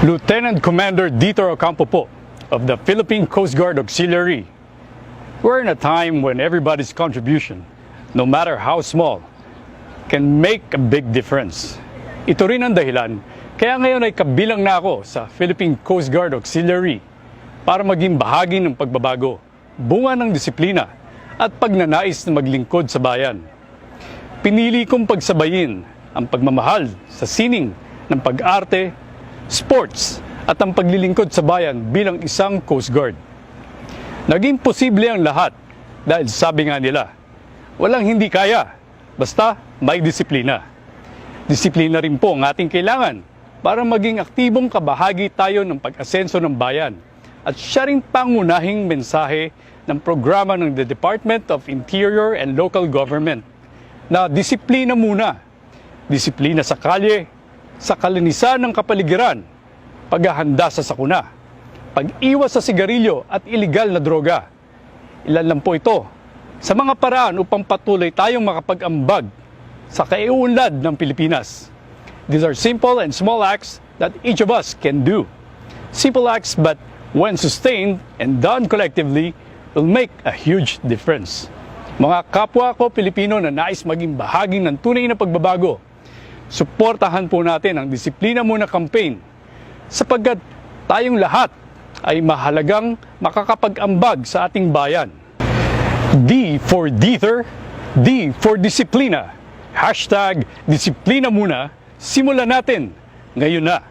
Lieutenant Commander Dieter Ocampo po of the Philippine Coast Guard Auxiliary. We're in a time when everybody's contribution, no matter how small, can make a big difference. Ito rin ang dahilan kaya ngayon ay kabilang na ako sa Philippine Coast Guard Auxiliary para maging bahagi ng pagbabago, bunga ng disiplina at pagnanais na maglingkod sa bayan. Pinili kong pagsabayin ang pagmamahal sa sining ng pag-arte, sports at ang paglilingkod sa bayan bilang isang Coast Guard. Naging posible ang lahat dahil sabi nga nila, walang hindi kaya, basta may disiplina. Disiplina rin po ang ating kailangan para maging aktibong kabahagi tayo ng pag-asenso ng bayan at siya rin pangunahing mensahe ng programa ng the Department of Interior and Local Government na disiplina muna. Disiplina sa kalye, sa kalinisan ng kapaligiran, paghahanda sa sakuna, pag-iwas sa sigarilyo at iligal na droga. Ilan lang po ito sa mga paraan upang patuloy tayong makapag-ambag sa kaiunlad ng Pilipinas. These are simple and small acts that each of us can do. Simple acts but when sustained and done collectively will make a huge difference. Mga kapwa ko Pilipino na nais maging bahagi ng tunay na pagbabago, suportahan po natin ang Disiplina Muna campaign sapagkat tayong lahat ay mahalagang makakapag-ambag sa ating bayan. D for Dieter, D for Disiplina. Hashtag Disiplina Muna, simulan natin ngayon na.